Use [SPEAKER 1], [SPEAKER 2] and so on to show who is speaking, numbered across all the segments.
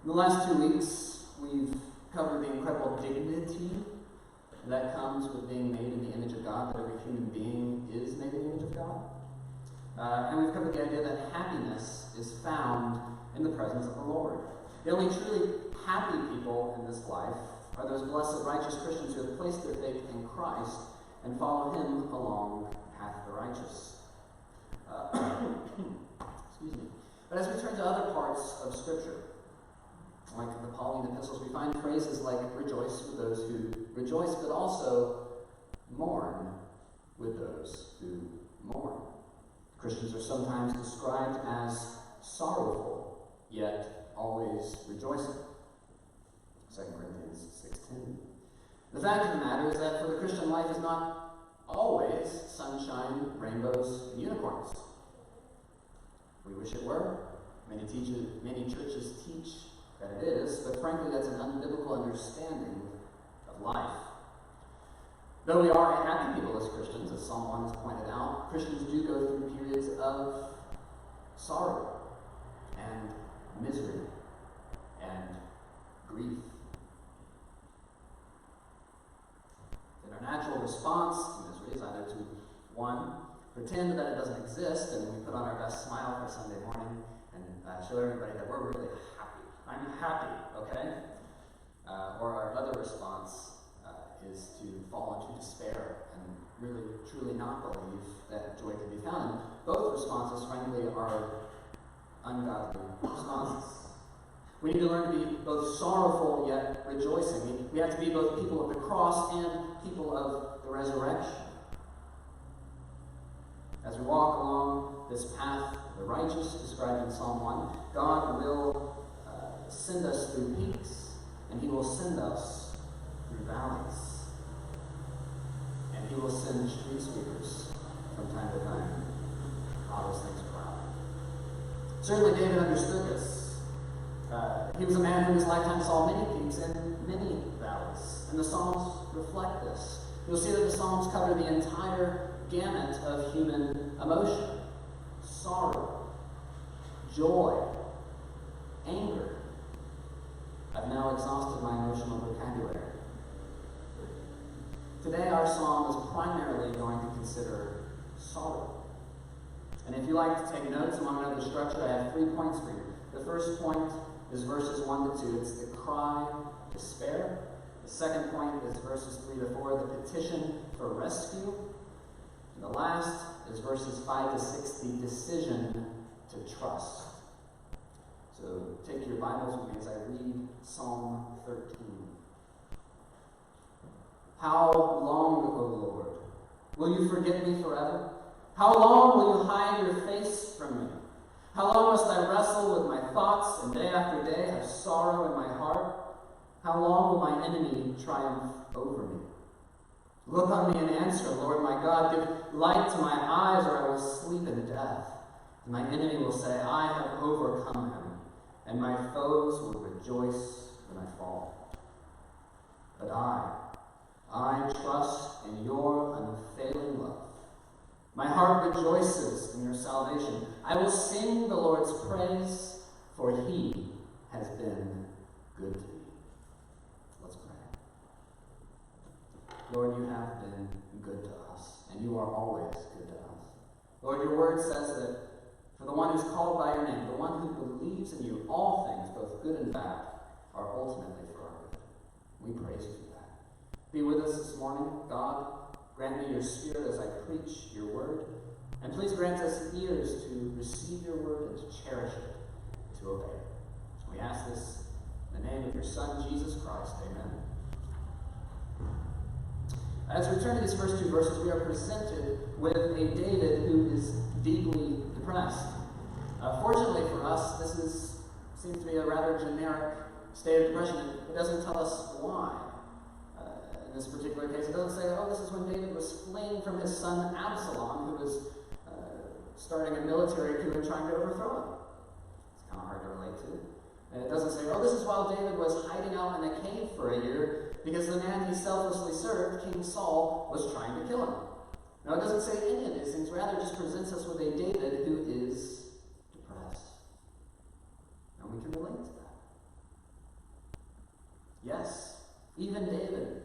[SPEAKER 1] In the last 2 weeks, we've covered the incredible dignity that comes with being made in the image of God, that every human being is made in the image of God. And we've covered the idea that happiness is found in the presence of the Lord. The only truly happy people in this life are those blessed, righteous Christians who have placed their faith in Christ and follow Him along the path of the righteous. Excuse me. But as we turn to other parts of Scripture, like the Pauline epistles, we find phrases like rejoice with those who rejoice, but also mourn with those who mourn. Christians are sometimes described as sorrowful, yet always rejoicing. 2 Corinthians 6:10. The fact of the matter is that for the Christian life is not always sunshine, rainbows, and unicorns. We wish it were. Many churches teach that it is, but frankly that's an unbiblical understanding of life. Though we are happy people as Christians, as Psalm 1 has pointed out, Christians do go through periods of sorrow and misery and grief. And our natural response to misery is either to, one, pretend that it doesn't exist, and we put on our best smile for Sunday morning and show everybody that we're really happy. I'm happy, okay? Or our other response is to fall into despair and really, truly not believe that joy can be found. And both responses, frankly, are ungodly responses. We need to learn to be both sorrowful yet rejoicing. We have to be both people of the cross and people of the resurrection. As we walk along this path of the righteous, described in Psalm 1, God will send us through peaks, and He will send us through valleys. And He will send street sweepers from time to time. All those things are proud. Certainly David understood this. He was a man who in his lifetime saw many peaks and many valleys. And the Psalms reflect this. You'll see that the Psalms cover the entire gamut of human emotion. Sorrow, joy, anger. I've now exhausted my emotional vocabulary. Today our psalm is primarily going to consider sorrow. And if you like to take notes among another structure, I have 3 points for you. The first point is verses 1 to 2. It's the cry, despair. The second point is verses 3 to 4, the petition for rescue. And the last is verses 5 to 6, the decision to trust. So take your Bibles with me as I read Psalm 13. How long, O Lord, will you forget me forever? How long will you hide your face from me? How long must I wrestle with my thoughts and day after day have sorrow in my heart? How long will my enemy triumph over me? Look on me and answer, Lord my God. Give light to my eyes, or I will sleep in death. And my enemy will say, I have overcome him, and my foes will rejoice when I fall. But I trust in your unfailing love. My heart rejoices in your salvation. I will sing the Lord's praise, for He has been good to me. Let's pray. Lord, you have been good to us, and you are always good to us. Lord, your word says that for the one who's called by your name, the one who believes in you, all things, both good and bad, are ultimately for our good. We praise you for that. Be with us this morning, God. Grant me your spirit as I preach your word. And please grant us ears to receive your word and to cherish it, to obey it. We ask this in the name of your Son, Jesus Christ. Amen. As we turn to these first 2 verses, we are presented with a David who is deeply depressed. Fortunately for us, this seems to be a rather generic state of depression. It doesn't tell us why. In this particular case, it doesn't say, this is when David was fleeing from his son Absalom, who was starting a military coup and trying to overthrow him. It's kind of hard to relate to. And it doesn't say, this is while David was hiding out in a cave for a year because the man he selflessly served, King Saul, was trying to kill him. No, it doesn't say any of these things. Rather, it just presents us with a David who is depressed. And we can relate to that. Even David,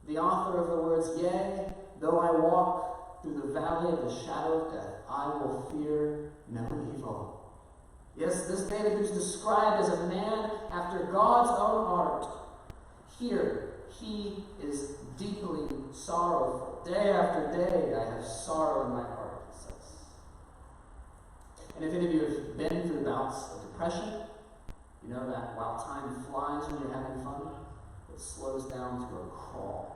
[SPEAKER 1] the author of the words, "Yea, though I walk through the valley of the shadow of death, I will fear no evil." Yes, this David, who's described as a man after God's own heart, here he is deeply sorrowful. Day after day I have sorrow in my heart, he says. And if any of you have been through bouts of depression, you know that while time flies when you're having fun, it slows down to a crawl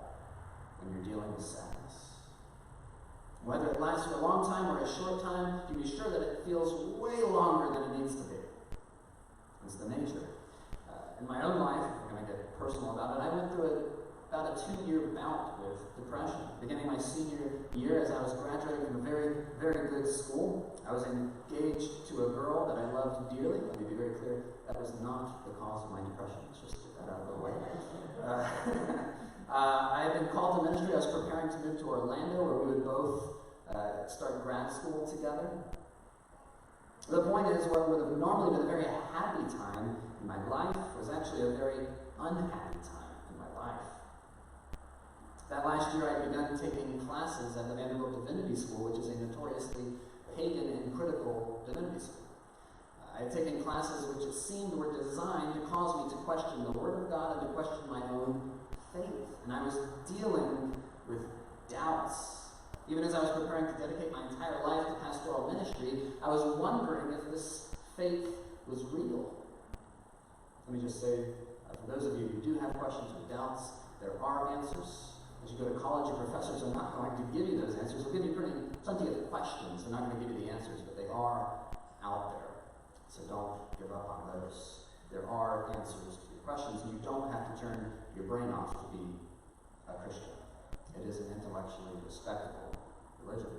[SPEAKER 1] when you're dealing with sadness. Whether it lasts for a long time or a short time, you can be sure that it feels way longer than it needs to be. It's the nature. In my own life, if we're going to get personal about it, I went through about a 2-year bout with depression. Beginning my senior year, as I was graduating from a very, very good school, I was engaged to a girl that I loved dearly. Let me be very clear, that was not the cause of my depression. Let's just get that out of the way. I had been called to ministry. I was preparing to move to Orlando, where we would both start grad school together. The point is, what would have normally been a very happy time in my life was actually a very unhappy time in my life. That last year, I had begun taking classes at the Vanderbilt Divinity School, which is a notoriously pagan and critical divinity school. I had taken classes which it seemed were designed to cause me to question the Word of God and to question my own faith. And I was dealing with doubts. Even as I was preparing to dedicate my entire life to pastoral ministry, I was wondering if this faith was real. Let me just say, for those of you who do have questions or doubts, there are answers. As you go to college, your professors are not going to give you those answers. They'll give you plenty of questions. They're not going to give you the answers, but they are out there. So don't give up on those. There are answers to your questions, and you don't have to turn your brain off to be a Christian. It is an intellectually respectable religion.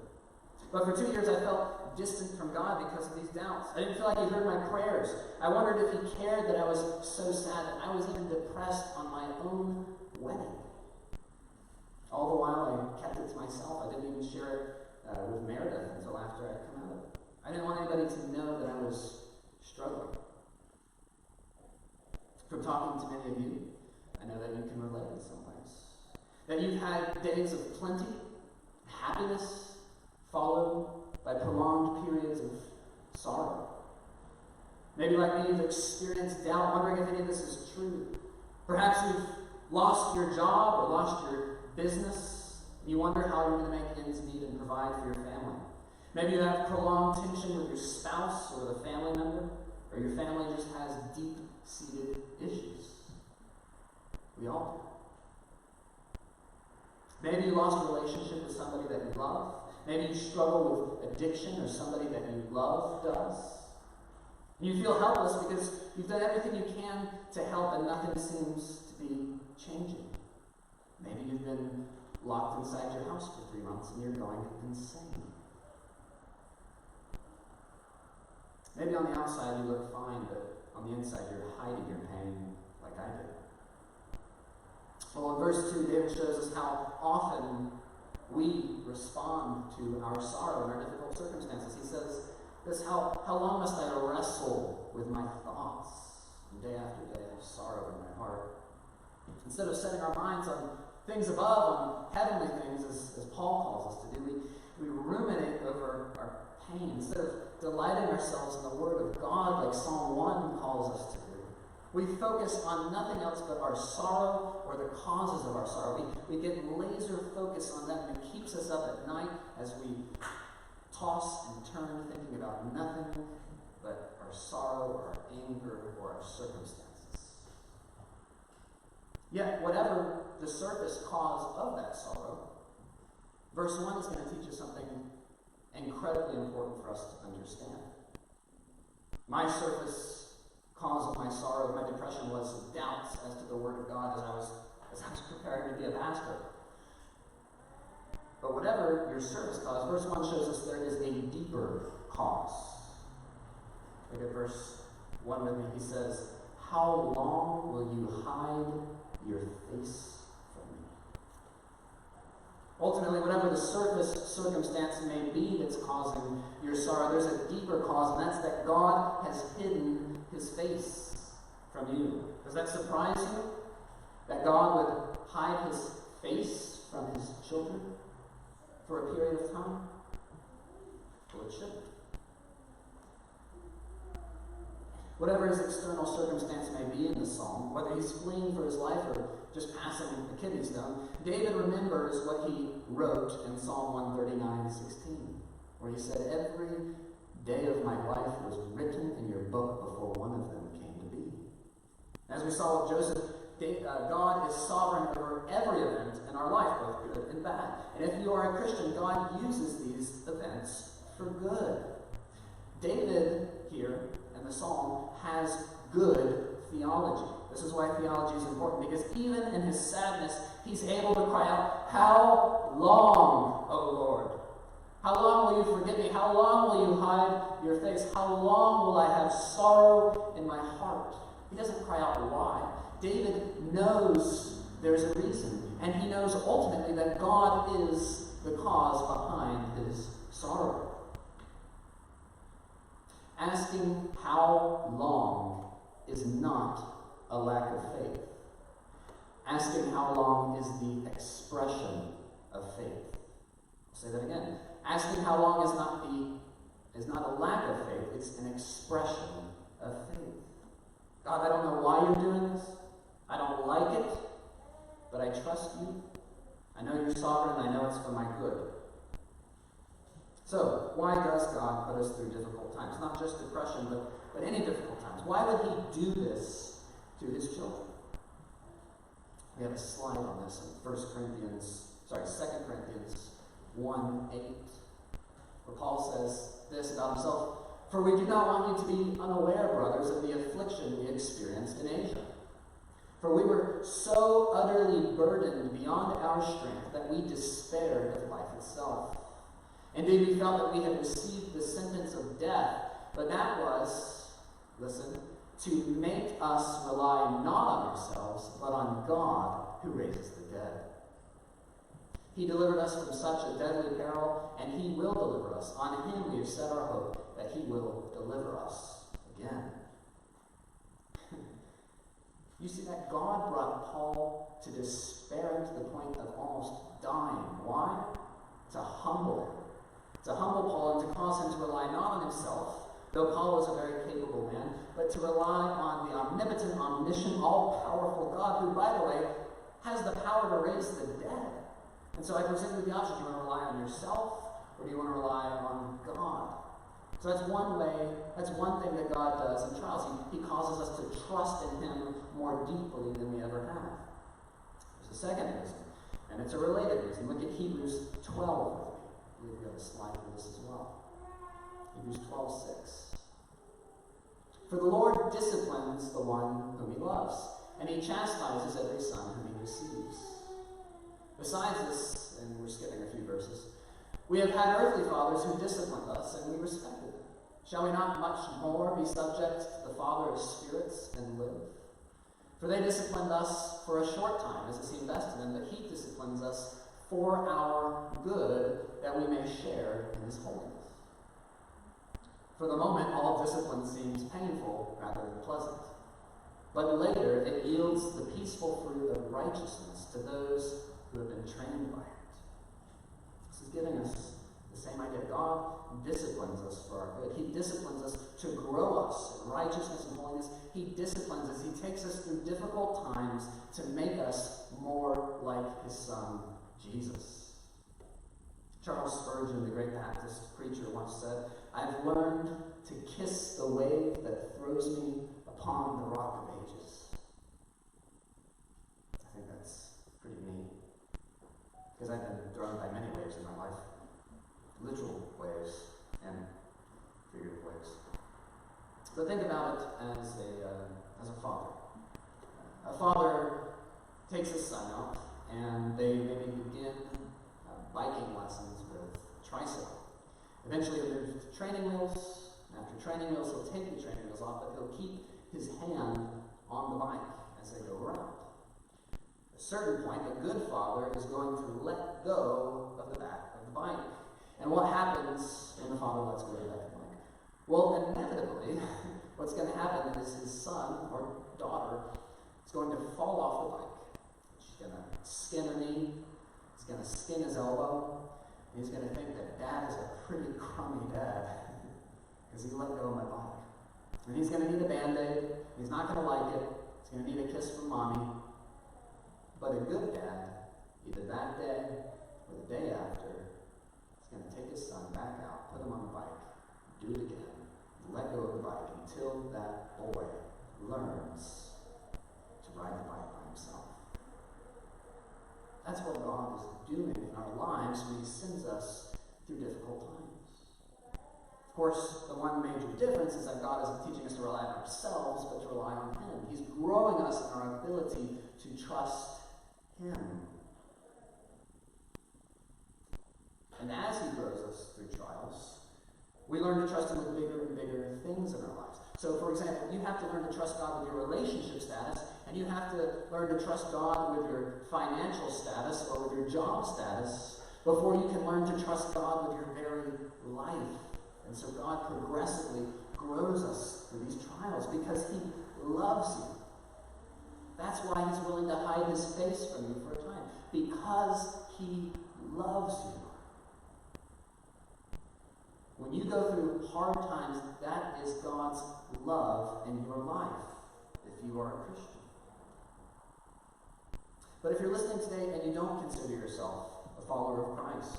[SPEAKER 1] But for 2 years, I felt distant from God because of these doubts. I didn't feel like He heard my prayers. I wondered if He cared that I was so sad that I was even depressed on my own wedding. All the while, I kept it to myself. I didn't even share it with Meredith until after I'd come out of it. I didn't want anybody to know that I was struggling. From talking to many of you, I know that you can relate in some ways. That you've had days of plenty, happiness, followed by prolonged periods of sorrow. Maybe like me, you've experienced doubt, wondering if any of this is true. Perhaps you've lost your job or lost your business. You wonder how you're going to make ends meet and provide for your family. Maybe you have prolonged tension with your spouse or with a family member, or your family just has deep-seated issues. We all do. Maybe you lost a relationship with somebody that you love. Maybe you struggle with addiction or somebody that you love does. And you feel helpless because you've done everything you can to help and nothing seems to be changing. Maybe you've been locked inside your house for 3 months and you're going insane. Maybe on the outside you look fine, but on the inside you're hiding your pain like I did. Well, in verse 2, David shows us how often we respond to our sorrow and our difficult circumstances. He says this, how long must I wrestle with my thoughts? And day after day I have sorrow in my heart. Instead of setting our minds on things above, on heavenly things, as Paul calls us to do, we ruminate over our pain. Instead of delighting ourselves in the Word of God like Psalm 1 calls us to do, we focus on nothing else but our sorrow or the causes of our sorrow. We get laser focused on that, and it keeps us up at night as we toss and turn thinking about nothing but our sorrow or our anger or our circumstances. Yet, whatever the surface cause of that sorrow, verse 1 is going to teach us something incredibly important for us to understand. My surface cause of my sorrow, my depression, was doubts as to the Word of God as I was preparing to be a pastor. But whatever your surface cause, verse 1 shows us there is a deeper cause. Look at verse 1 with me. He says, "How long will you hide your face from me?" Ultimately, whatever the surface circumstance may be that's causing your sorrow, there's a deeper cause, and that's that God has hidden His face from you. Does that surprise you? That God would hide his face from his children for a period of time? Well, it shouldn't. Whatever his external circumstance may be in the psalm, whether he's fleeing for his life or just passing a kidney stone, David remembers what he wrote in Psalm 139:16, where he said, "Every day of my life was written in your book before one of them came to be." As we saw with Joseph, God is sovereign over every event in our life, both good and bad. And if you are a Christian, God uses these events for good. David here in the psalm has good theology. This is why theology is important, because even in his sadness, he's able to cry out, "How long, O Lord? How long will you forget me? How long will you hide your face? How long will I have sorrow in my heart?" He doesn't cry out why. David knows there's a reason, and he knows ultimately that God is the cause behind his sorrow. Asking how long is not a lack of faith. Asking how long is the expression of faith. I'll say that again. Asking how long is not a lack of faith, it's an expression of faith. God, I don't know why you're doing this. I don't like it, but I trust you. I know you're sovereign, and I know it's for my good. So, why does God put us through difficult times? Not just depression, but any difficult times. Why would he do this to his children? We have a slide on this in 2 Corinthians 1:8, where Paul says this about himself: "For we do not want you to be unaware, brothers, of the affliction we experienced in Asia. For we were so utterly burdened beyond our strength that we despaired of life itself. Indeed, we felt that we had received the sentence of death, but that was," listen, "to make us rely not on ourselves, but on God who raises the dead. He delivered us from such a deadly peril, and he will deliver us. On him we have set our hope that he will deliver us again." You see that God brought Paul to despair to the point of almost dying. Why? To humble him. To humble Paul and to cause him to rely not on himself, though Paul was a very capable man, but to rely on the omnipotent, omniscient, all-powerful God, who, by the way, has the power to raise the dead. And so I present you the option: do you want to rely on yourself, or do you want to rely on God? So that's one thing that God does in trials. He causes us to trust in him more deeply than we ever have. There's a second reason, and it's a related reason. Look at Hebrews 12 with me. I believe we have a slide for this as well. Hebrews 12:6. "For the Lord disciplines the one whom he loves, and he chastises every son whom he receives." Besides this, and we're skipping a few verses, "we have had earthly fathers who disciplined us, and we respected them. Shall we not much more be subject to the Father of spirits and live? For they disciplined us for a short time, as it seemed best to them, but he disciplines us for our good, that we may share in his holiness. For the moment, all discipline seems painful rather than pleasant, but later it yields the peaceful fruit of righteousness to those who have been trained by it." This is giving us the same idea. God disciplines us for our good. He disciplines us to grow us in righteousness and holiness. He disciplines us. He takes us through difficult times to make us more like his Son, Jesus. Charles Spurgeon, the great Baptist preacher, once said, "I've learned to kiss the wave that throws me upon the rock of ages." I think that's pretty neat, because I've been thrown by many waves in my life. Literal waves and figurative waves. So think about it as a father. A father takes his son out, and they maybe begin biking lessons with a tricycle. Eventually he'll move to training wheels, and after training wheels he'll take the training wheels off, but he'll keep his hand on the bike as they go around. At a certain point, a good father is going to let go of the back of the bike. And what happens when the father lets go of the back of the bike? Well, inevitably, what's going to happen is his son or daughter is going to fall off the bike going to skin a knee. He's going to skin his elbow. And he's going to think that Dad is a pretty crummy dad because he let go of my bike. And he's going to need a Band-Aid. He's not going to like it. He's going to need a kiss from Mommy. But a good dad, either that day or the day after, is going to take his son back out, put him on the bike, do it again, and let go of the bike until that boy learns to ride the bike by himself. That's what God is doing in our lives when He sends us through difficult times. Of course, the one major difference is that God isn't teaching us to rely on ourselves, but to rely on Him. He's growing us in our ability to trust Him. And as He grows us through trials, we learn to trust Him with bigger and bigger things in our lives. So, for example, you have to learn to trust God with your relationship status, and you have to learn to trust God with your financial status or with your job status before you can learn to trust God with your very life. And so God progressively grows us through these trials because He loves you. That's why He's willing to hide His face from you for a time. Because He loves you. When you go through hard times, that is God's love in your life, if you are a Christian. But if you're listening today and you don't consider yourself a follower of Christ,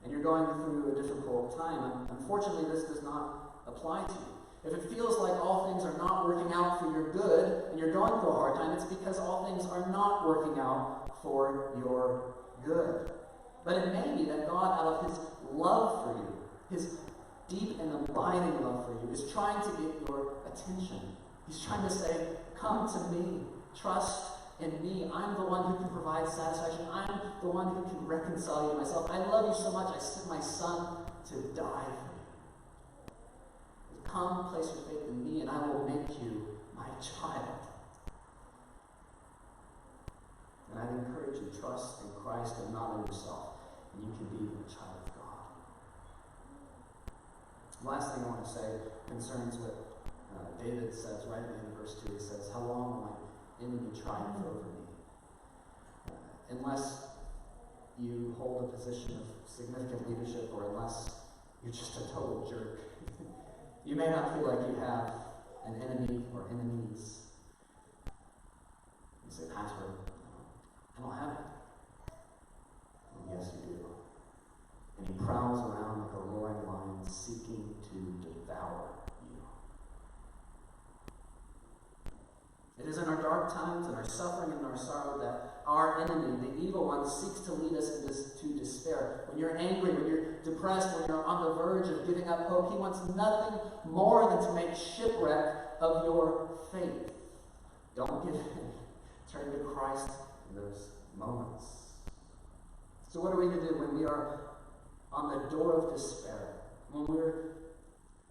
[SPEAKER 1] and you're going through a difficult time, unfortunately this does not apply to you. If it feels like all things are not working out for your good, and you're going through a hard time, it's because all things are not working out for your good. But it may be that God, out of His love for you, His deep and abiding love for you, is trying to get your attention. He's trying to say, come to me, trust in me. I'm the one who can provide satisfaction. I'm the one who can reconcile you to myself. I love you so much, I sent my Son to die for you. Come, place your faith in me, and I will make you my child. And I'd encourage you, trust in Christ and not in yourself, and you can be a child of God. The last thing I want to say concerns what David says right at the end of verse 2. He says, how long will my enemy triumph over me? Unless you hold a position of significant leadership, or unless you're just a total jerk, you may not feel like you have an enemy or enemies. You say, Pastor, I don't have it. Well, yes, you do. And he prowls around like a roaring lion, seeking to devour you. It is in our dark times, in our suffering, and our sorrow, that our enemy, the evil one, seeks to lead us into despair. When you're angry, when you're depressed, when you're on the verge of giving up hope, he wants nothing more than to make shipwreck of your faith. Don't give in. Turn to Christ in those moments. So what are we to do when we are on the door of despair? When we're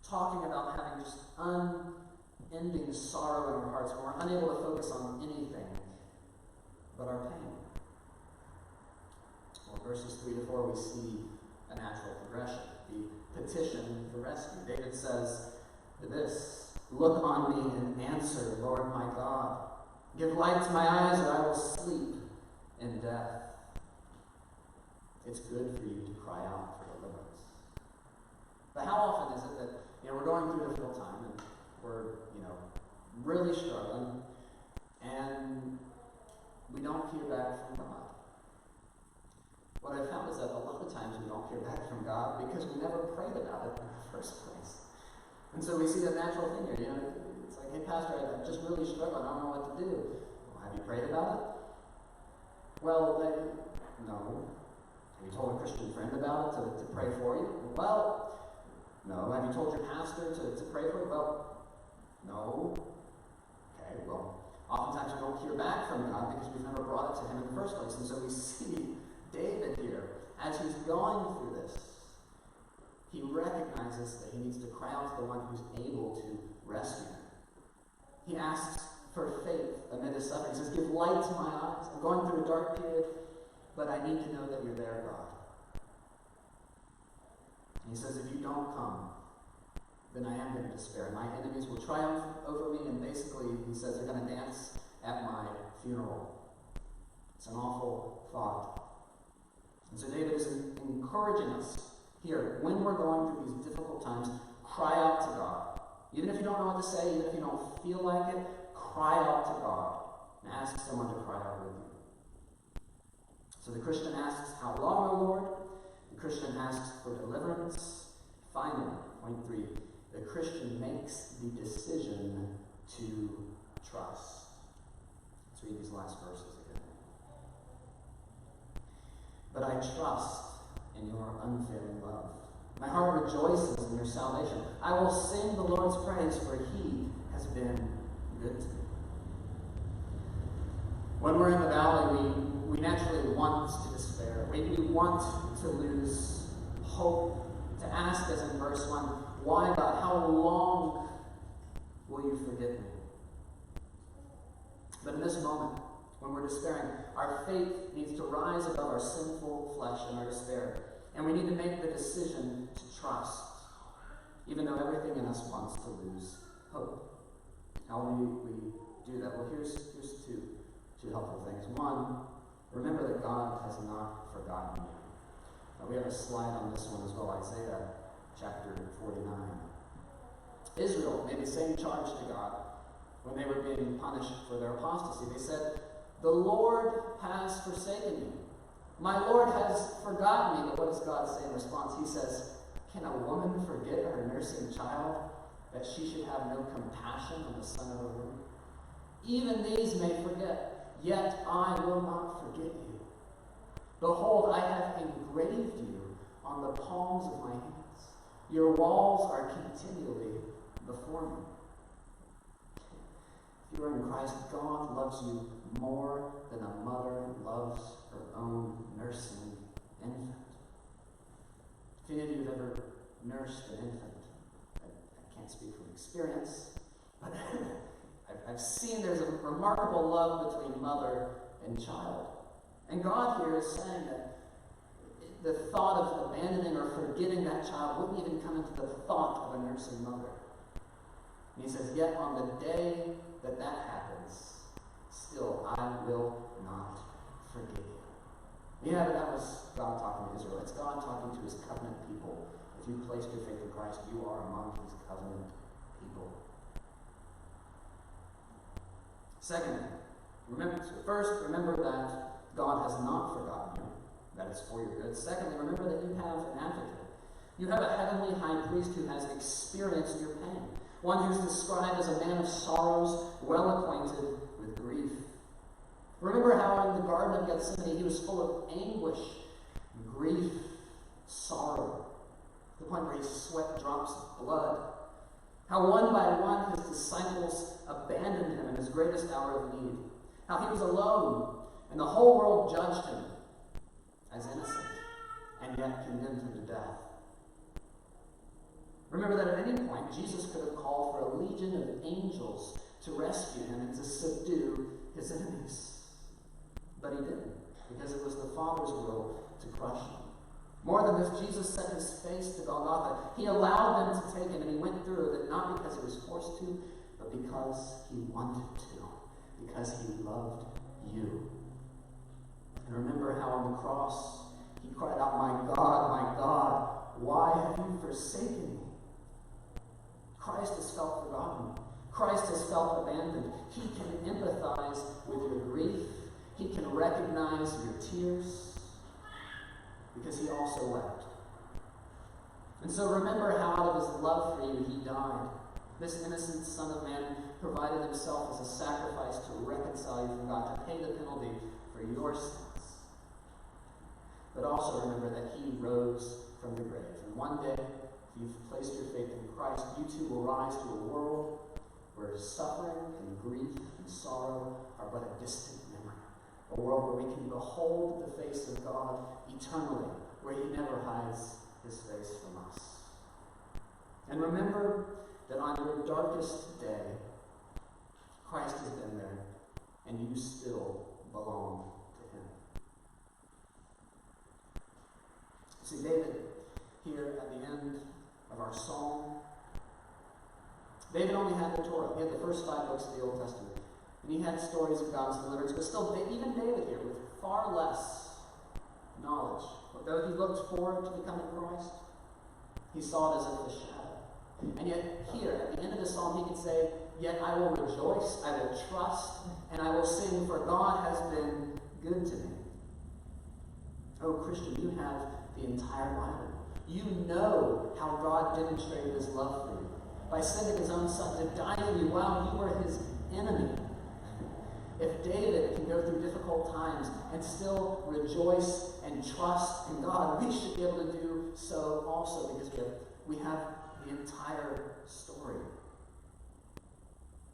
[SPEAKER 1] talking about having just unending sorrow in our hearts, when we're unable to focus on anything but our pain? Well, verses 3 to 4, we see a natural progression, the petition for rescue. David says this, look on me and answer, Lord my God. Give light to my eyes, or I will sleep in death. It's good for you to cry out for deliverance. But how often is it that we're going through a difficult time and we're really struggling and we don't hear back from God? What I found is that a lot of times we don't hear back from God because we never prayed about it in the first place. And so we see the natural thing here. It's like, hey, Pastor, I'm just really struggling. I don't know what to do. Well, have you prayed about it? Well, no. Have you told a Christian friend about it to pray for you? Well, no. Have you told your pastor to pray for you? Well, no. Okay, well, oftentimes we don't hear back from God because we've never brought it to Him in the first place. And so we see David here, as he's going through this, he recognizes that he needs to cry out to the one who's able to rescue him. He asks for faith amid his suffering. He says, give light to my eyes. I'm going through a dark period, but I need to know that you're there, God. And he says, if you don't come, then I am going to despair. My enemies will triumph over me, and basically, he says, they're going to dance at my funeral. It's an awful thought. And so David is encouraging us here, when we're going through these difficult times, cry out to God. Even if you don't know what to say, even if you don't feel like it, cry out to God and ask someone to cry out with you. So the Christian asks, how long, O Lord? The Christian asks for deliverance. Finally, point 3, the Christian makes the decision to trust. Let's read these last verses again. But I trust in your unfailing love. My heart rejoices in your salvation. I will sing the Lord's praise, for he has been good to me. When we're in the valley, we naturally want to despair. We want to lose hope, to ask, as in verse 1, why, God? How long will you forget me? But in this moment, when we're despairing, our faith needs to rise above our sinful flesh and our despair. And we need to make the decision to trust, even though everything in us wants to lose hope. How will we do that? Well, here's two helpful things. One, remember that God has not forgotten you. We have a slide on this one as well, Isaiah chapter 49. Israel made the same charge to God when they were being punished for their apostasy. They said, the Lord has forsaken me. My Lord has forgotten me. But what does God say in response? He says, can a woman forget her nursing child, that she should have no compassion on the son of her womb? Even these may forget, yet I will not forget you. Behold, I have engraved you on the palms of my hands. Your walls are continually before me. If you are in Christ, God loves you more than a mother loves her own nursing infant. If any of you have ever nursed an infant, I can't speak from experience, but I've seen there's a remarkable love between mother and child. And God here is saying that the thought of abandoning or forgetting that child wouldn't even come into the thought of a nursing mother. And he says, yet on the day that happens, still I will not forget you. Yeah, but that was God talking to Israel. It's God talking to his covenant people. If you placed your faith in Christ, you are among his covenant people. Secondly, remember that God has not forgotten you. That is for your good. Secondly, remember that you have an advocate. You have a heavenly high priest who has experienced your pain. One who's described as a man of sorrows, well acquainted with grief. Remember how in the Garden of Gethsemane he was full of anguish, grief, sorrow, to the point where he sweat drops of blood. How one by one his disciples abandoned him in his greatest hour of need. How he was alone, and the whole world judged him as innocent, and yet condemned him to death. Remember that at any point, Jesus could have called for a legion of angels to rescue him and to subdue his enemies. But he didn't, because it was the Father's will to crush him. More than this, Jesus set his face to Golgotha. He allowed them to take him, and he went through it, not because he was forced to, but because he wanted to, because he loved you. And remember how on the cross, he cried out, my God, why have you forsaken me? Christ has felt forgotten. Christ has felt abandoned. He can empathize with your grief. He can recognize your tears, because he also wept. And so remember how out of his love for you, he died. This innocent Son of Man provided himself as a sacrifice to reconcile you from God, to pay the penalty for your sins. But also remember that he rose from the grave. And one day, if you've placed your faith in Christ, you too will rise to a world where suffering and grief and sorrow are but a distant memory. A world where we can behold the face of God eternally, where he never hides his face from us. And remember that on your darkest day, Christ has been there, and you still belong to him. See, David, here at the end of our psalm, David only had the Torah. He had the first 5 books of the Old Testament. And he had stories of God's deliverance. But still, even David here, with far less knowledge. Though he looked forward to the coming Christ, he saw it as if a shadow. And yet here, at the end of the psalm, he could say, yet I will rejoice, I will trust, and I will sing, for God has been good to me. Oh, Christian, you have the entire Bible. You know how God demonstrated his love for you by sending his own son to die for you while you were his enemy. If David can go through difficult times and still rejoice and trust in God, we should be able to do so also, because we have the entire story.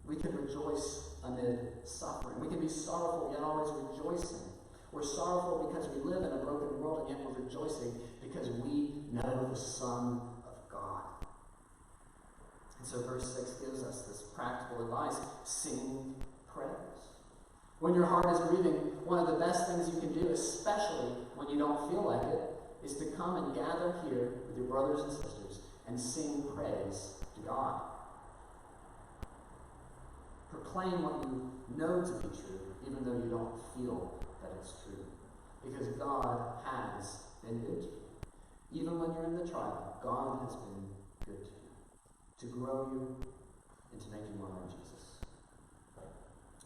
[SPEAKER 1] We can rejoice amid suffering. We can be sorrowful yet always rejoicing. We're sorrowful because we live in a broken world, and yet we're rejoicing because we know the Son of God. And so verse 6 gives us this practical advice: sing praise. When your heart is grieving, one of the best things you can do, especially when you don't feel like it, is to come and gather here with your brothers and sisters and sing praise to God. Proclaim what you know to be true, even though you don't feel that it's true. Because God has been good to you. Even when you're in the trial, God has been good to you, to grow you and to make you more like Jesus.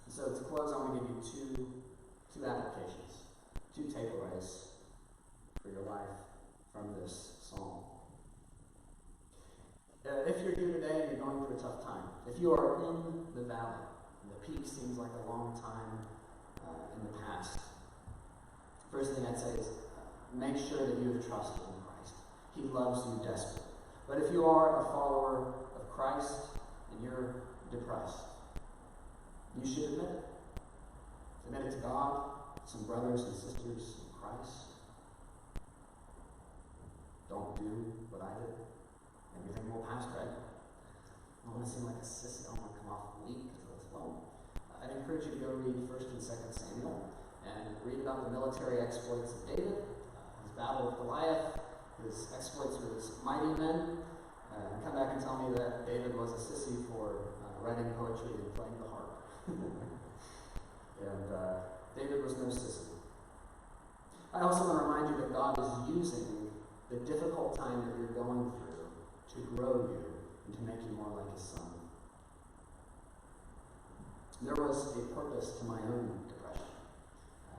[SPEAKER 1] So to close, I want to give you two applications, two takeaways for your life from this psalm. If you're here today and you're going through a tough time, if you are in the valley, and the peak seems like a long time in the past, first thing I'd say is make sure that you have trusted in Christ. He loves you desperately. But if you are a follower of Christ and you're depressed, you should admit it. Admit it to God, some brothers and sisters in Christ. Don't do what I did. And you think, well, Pastor, I don't want to seem like a sissy. I don't want to come off weak. Well, I'd encourage you to go read 1 and 2 Samuel and read about the military exploits of David, his battle with Goliath, his exploits with his mighty men, and come back and tell me that David was a sissy for writing poetry and playing the harp. And David was no sissy. I also want to remind you that God is using the difficult time that you're going through to grow you and to make you more like his son. There was a purpose to my own depression.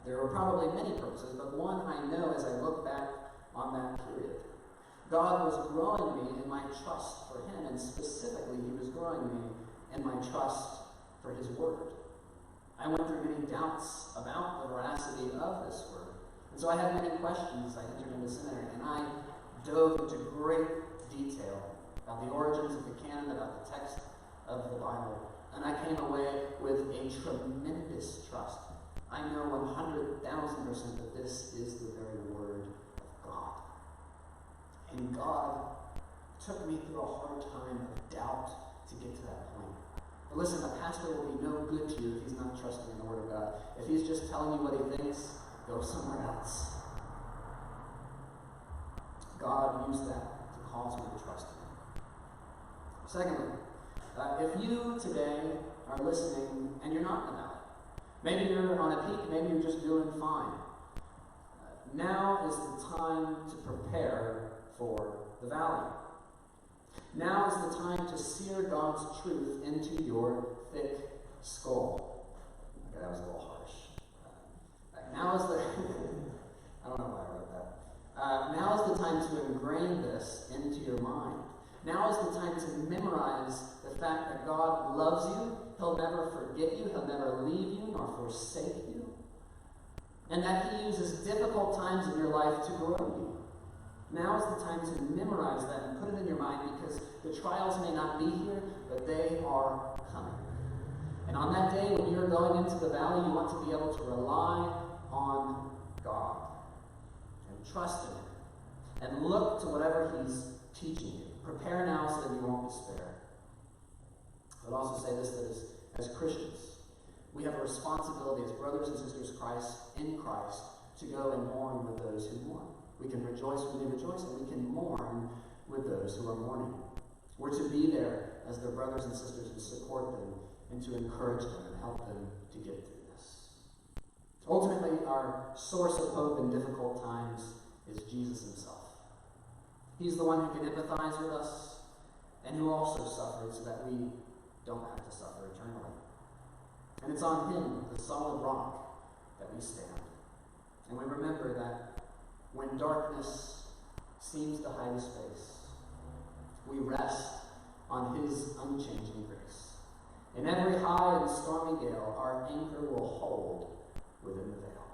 [SPEAKER 1] There were probably many purposes, but one I know as I look back on that period. God was growing me in my trust for him, and specifically, he was growing me in my trust for his word. I went through many doubts about the veracity of this word. And so I had many questions as I entered into seminary, and I dove into great detail about the origins of the canon, about the text of the Bible. And I came away with a tremendous trust. I know 100,000% that this is the very word of God. And God took me through a hard time of doubt to get to that point. But listen, a pastor will be no good to you if he's not trusting in the word of God. If he's just telling you what he thinks, go somewhere else. God used that to cause me to trust him. Secondly, if you today are listening and you're not in the valley, maybe you're on a peak, maybe you're just doing fine, now is the time to prepare for the valley. Now is the time to sear God's truth into your thick skull. Okay, that was a little harsh. Now is the I don't know why I wrote that. Now is the time to ingrain this into your mind. Now is the time to memorize the fact that God loves you. He'll never forget you. He'll never leave you nor forsake you. And that he uses difficult times in your life to grow you. Now is the time to memorize that and put it in your mind, because the trials may not be here, but they are coming. And on that day when you're going into the valley, you want to be able to rely on God and trust in him and look to whatever he's teaching you. Prepare now so that you won't despair. I would also say this, that as Christians, we have a responsibility as brothers and sisters in Christ to go and mourn with those who mourn. We can rejoice when they rejoice, and we can mourn with those who are mourning. We're to be there as their brothers and sisters and support them and to encourage them and help them to get through this. Ultimately, our source of hope in difficult times is Jesus himself. He's the one who can empathize with us and who also suffered so that we don't have to suffer eternally. And it's on him, the solid rock, that we stand. And we remember that when darkness seems to hide his face, we rest on his unchanging grace. In every high and stormy gale, our anchor will hold within the veil.